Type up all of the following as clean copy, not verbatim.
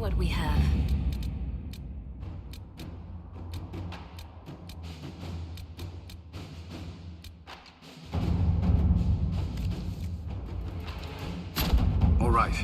what we have. All right.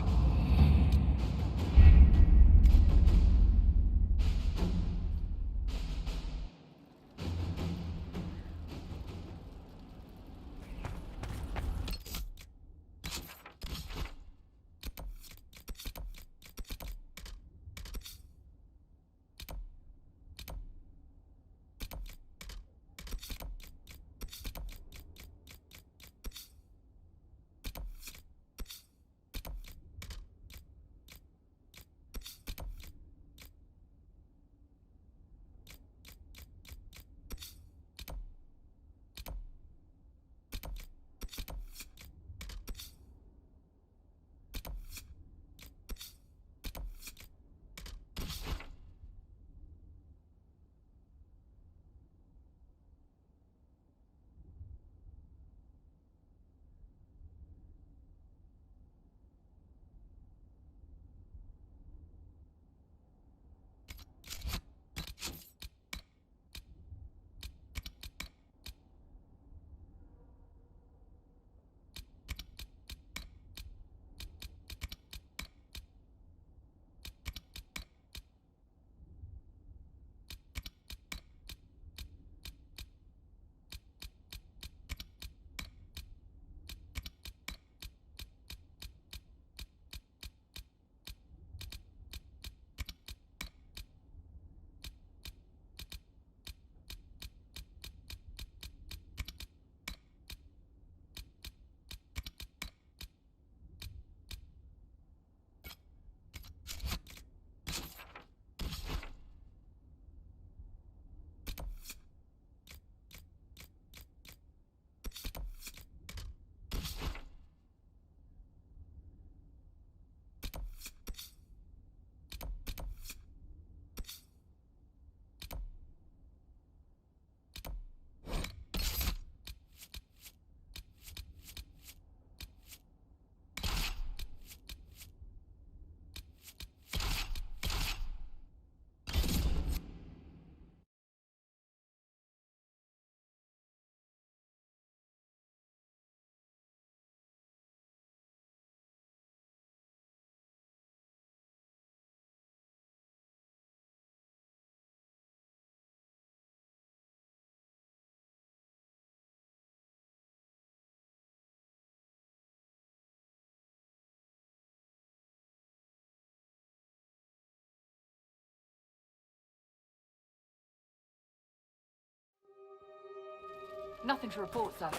Nothing to report, sir.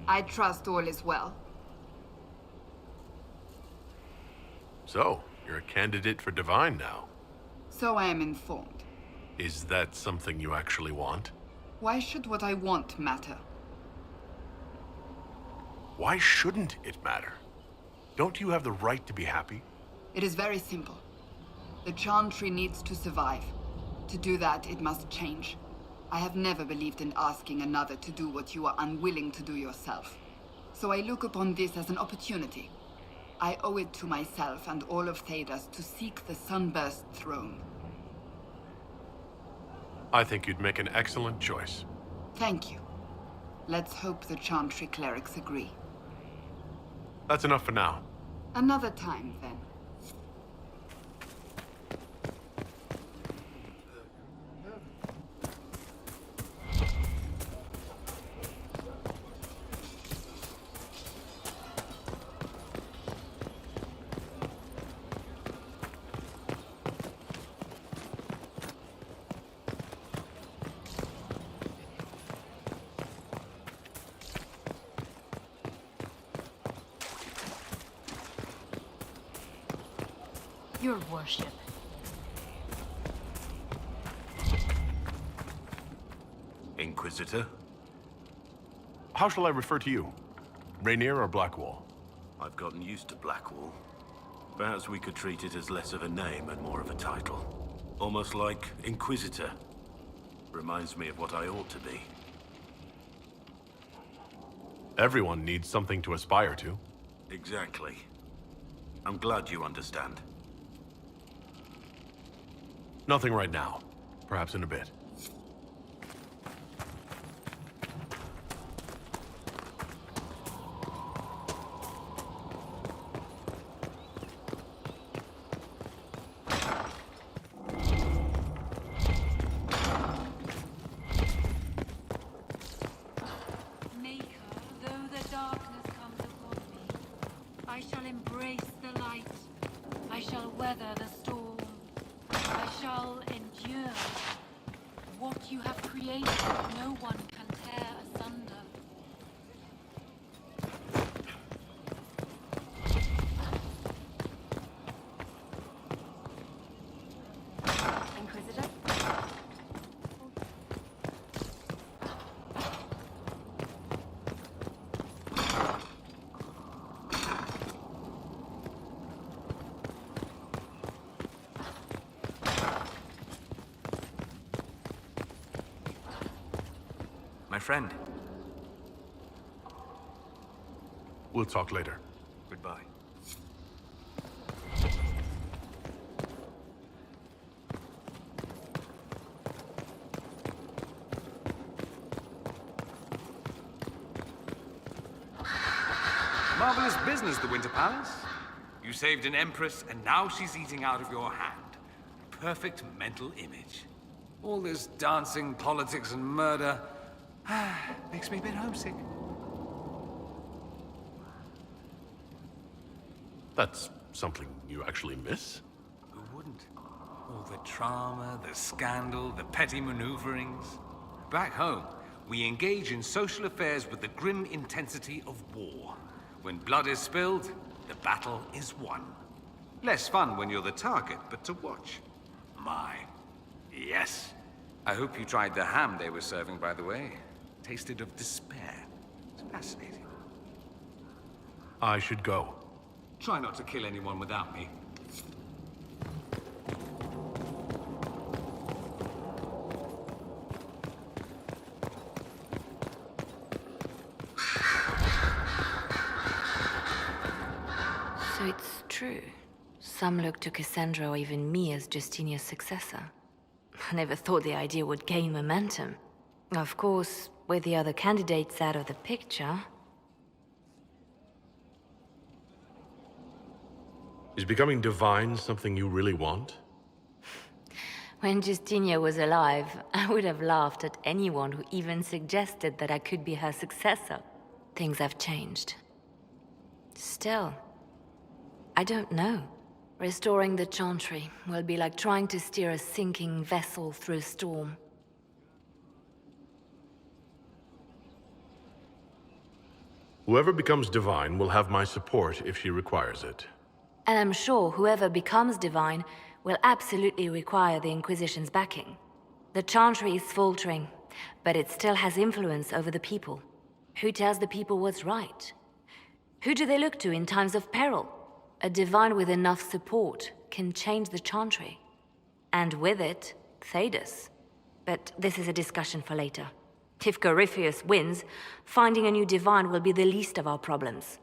I trust all is well. So, you're a candidate for Divine now. So I am informed. Is that something you actually want? Why should what I want matter? Why shouldn't it matter? Don't you have the right to be happy? It is very simple. The Chantry needs to survive. To do that, it must change. I have never believed in asking another to do what you are unwilling to do yourself. So I look upon this as an opportunity. I owe it to myself and all of Thedas to seek the Sunburst throne. I think you'd make an excellent choice. Thank you. Let's hope the Chantry clerics agree. That's enough for now. Another time, then. Your worship. Inquisitor? How shall I refer to you? Rainier or Blackwall? I've gotten used to Blackwall. Perhaps we could treat it as less of a name and more of a title. Almost like Inquisitor. Reminds me of what I ought to be. Everyone needs something to aspire to. Exactly. I'm glad you understand. Nothing right now. Perhaps in a bit. Maker, though the darkness comes upon me, I shall embrace the light. I shall weather the storm. I shall endure. What you have created, no one can tear asunder. Inquisitor? My friend. We'll talk later. Goodbye. Marvelous business, the Winter Palace. You You saved an empress, and now she's eating out of your hand. Perfect mental image. All this dancing, politics, and murder makes me a bit homesick. That's something you actually miss? Who wouldn't? All the drama, the scandal, the petty maneuverings. Back home, we engage in social affairs with the grim intensity of war. When blood is spilled, the battle is won. Less fun when you're the target, but to watch. My, yes. I hope you tried the ham they were serving, by the way. Tasted of despair. It's fascinating. I should go. Try not to kill anyone without me. So it's true. Some look to Cassandra or even me as Justinia's successor. I never thought the idea would gain momentum. Of course, with the other candidates out of the picture... Is becoming divine something you really want? When Justinia was alive, I would have laughed at anyone who even suggested that I could be her successor. Things have changed. Still, I don't know. Restoring the Chantry will be like trying to steer a sinking vessel through a storm. Whoever becomes divine will have my support if she requires it. And I'm sure whoever becomes divine will absolutely require the Inquisition's backing. The Chantry is faltering, but it still has influence over the people. Who tells the people what's right? Who do they look to in times of peril? A divine with enough support can change the Chantry. And with it, Thedas. But this is a discussion for later. If Corypheus wins, finding a new divine will be the least of our problems.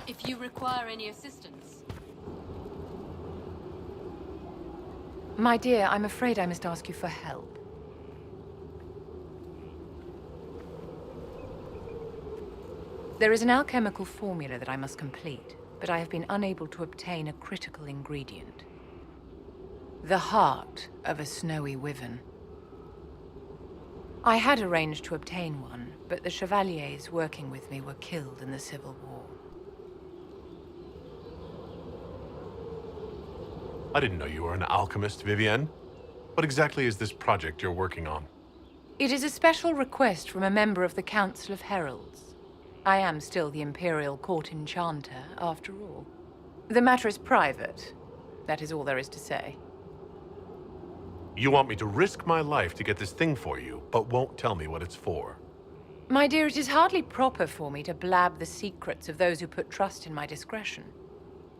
If you require any assistance. My dear, I'm afraid I must ask you for help. There is an alchemical formula that I must complete, but I have been unable to obtain a critical ingredient. The heart of a snowy wyvern. I had arranged to obtain one, but the chevaliers working with me were killed in the Civil War. I didn't know you were an alchemist, Vivienne. What exactly is this project you're working on? It is a special request from a member of the Council of Heralds. I am still the Imperial Court Enchanter, after all. The matter is private. That is all there is to say. You want me to risk my life to get this thing for you, but won't tell me what it's for. My dear, it is hardly proper for me to blab the secrets of those who put trust in my discretion.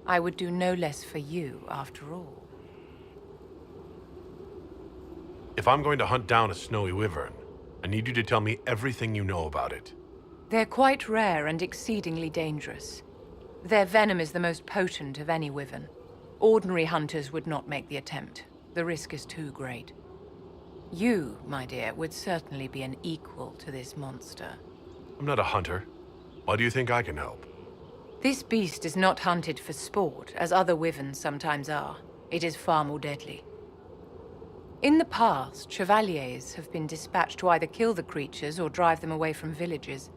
I would do no less for you, after all. If I'm going to hunt down a snowy wyvern, I need you to tell me everything you know about it. They're quite rare and exceedingly dangerous. Their venom is the most potent of any wyvern. Ordinary hunters would not make the attempt. The risk is too great. You, my dear, would certainly be an equal to this monster. I'm not a hunter. Why do you think I can help? This beast is not hunted for sport, as other wyverns sometimes are. It is far more deadly. In the past, chevaliers have been dispatched to either kill the creatures or drive them away from villages.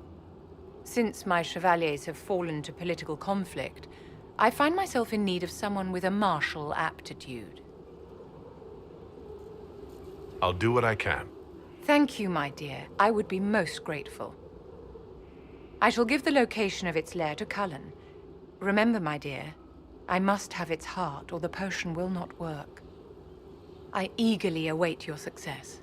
Since my chevaliers have fallen to political conflict, I find myself in need of someone with a martial aptitude. I'll do what I can. Thank you, my dear. I would be most grateful. I shall give the location of its lair to Cullen. Remember, my dear, I must have its heart, or the potion will not work. I eagerly await your success.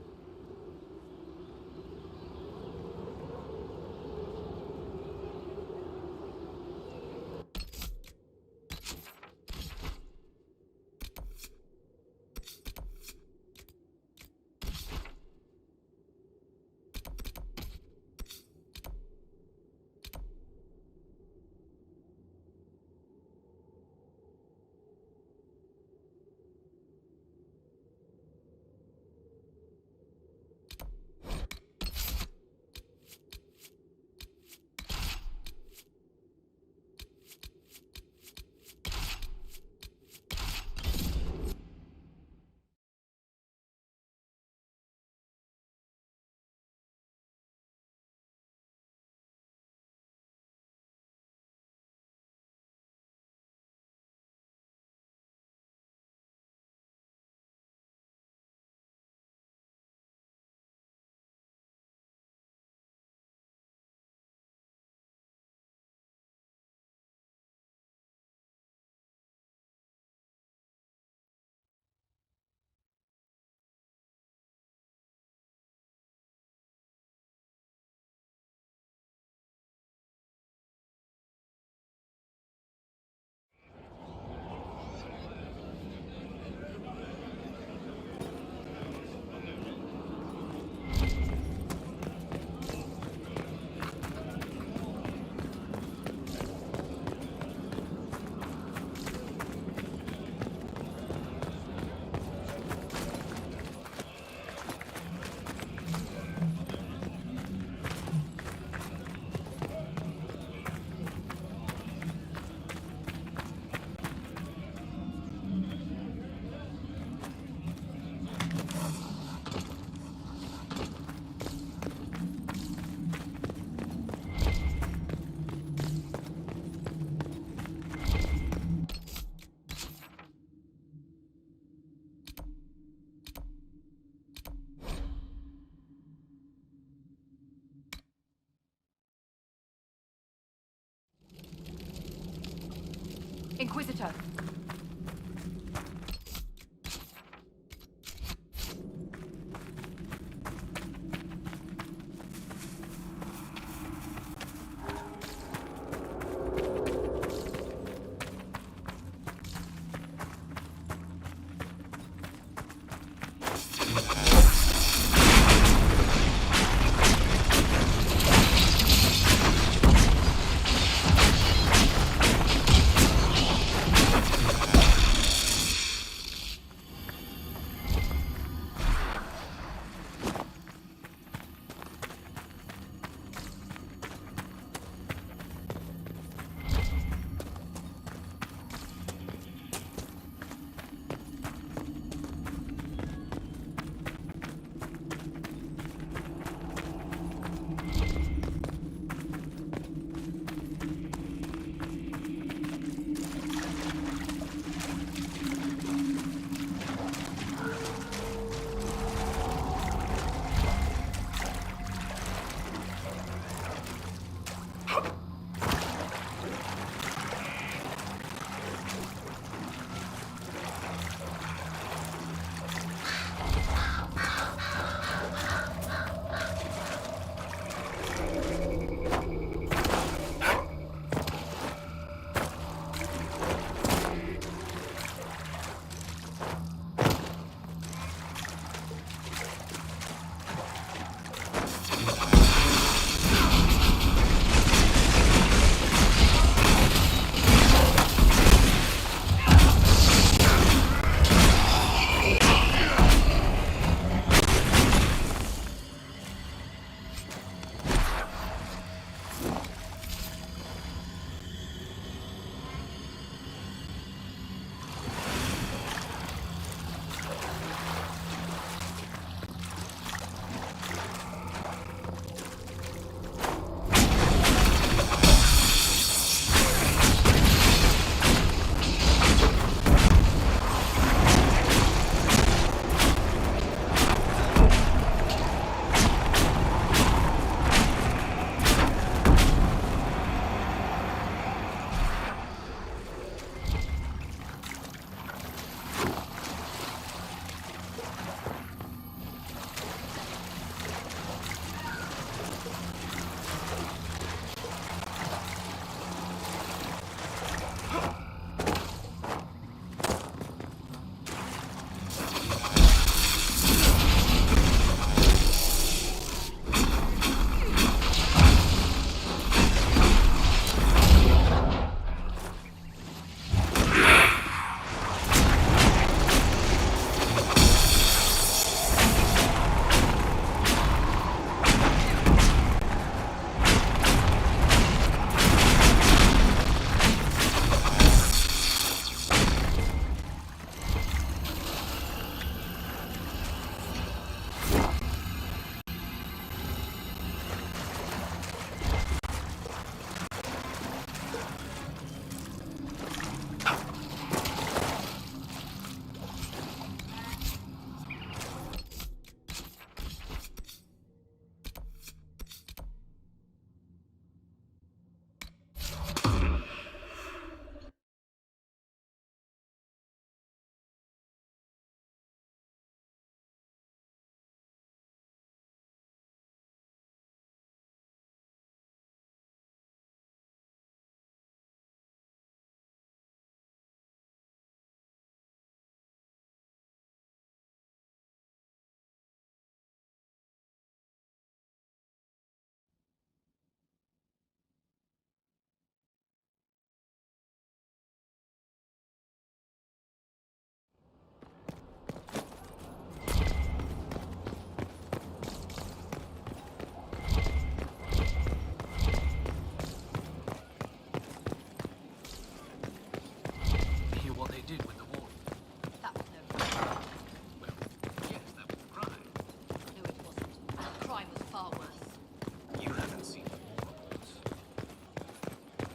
Inquisitor.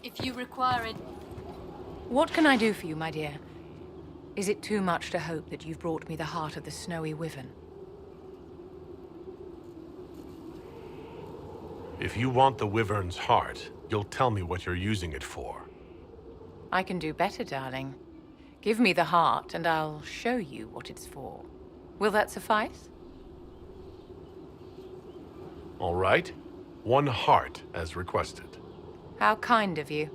If you require it... What can I do for you, my dear? Is it too much to hope that you've brought me the heart of the snowy wyvern? If you want the wyvern's heart, you'll tell me what you're using it for. I can do better, darling. Give me the heart, and I'll show you what it's for. Will that suffice? All right. 1 heart, as requested. How kind of you.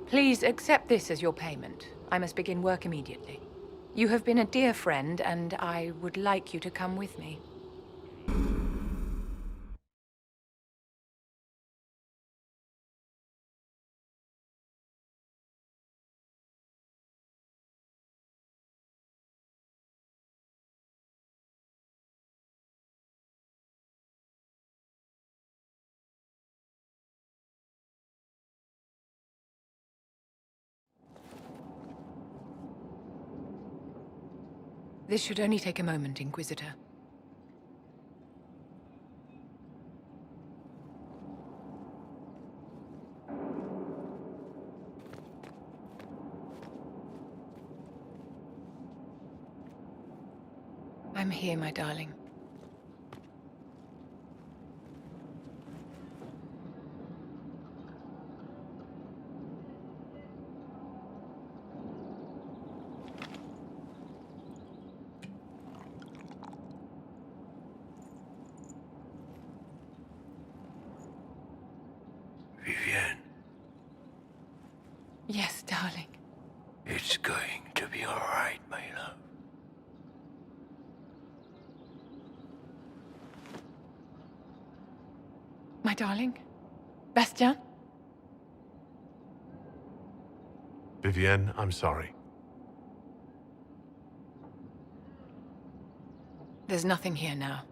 Please accept this as your payment. I must begin work immediately. You have been a dear friend, and I would like you to come with me. This should only take a moment, Inquisitor. I'm here, my darling. Vivienne, Yes, darling. it's going to be all right, my love. My darling? Bastien? Vivienne, I'm sorry. There's nothing here now.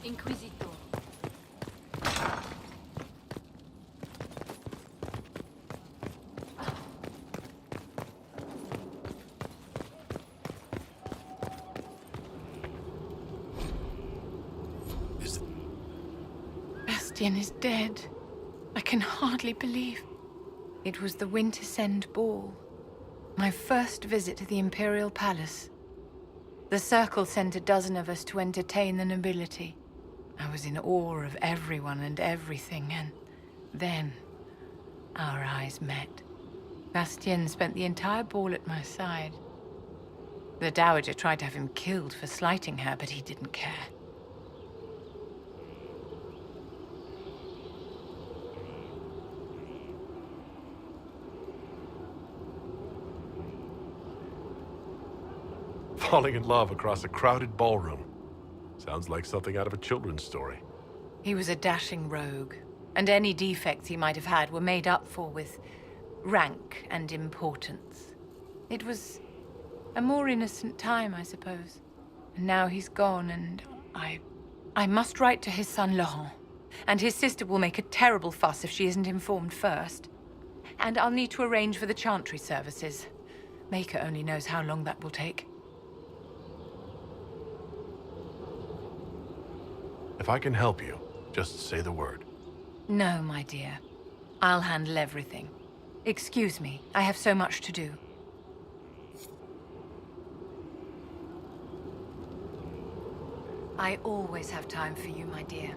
Inquisitor. Bastien is dead. I can hardly believe. It was the Wintersend Ball. My first visit to the Imperial Palace. The Circle sent a dozen of us to entertain the nobility. I was in awe of everyone and everything, and then our eyes met. Bastien spent the entire ball at my side. The Dowager tried to have him killed for slighting her, but he didn't care. Falling in love across a crowded ballroom. Sounds like something out of a children's story. He was a dashing rogue, and any defects he might have had were made up for with rank and importance. It was a more innocent time, I suppose. And now he's gone, and I must write to his son Laurent. And his sister will make a terrible fuss if she isn't informed first. And I'll need to arrange for the chantry services. Maker only knows how long that will take. If I can help you, just say the word. No, my dear. I'll handle everything. Excuse me, I have so much to do. I always have time for you, my dear.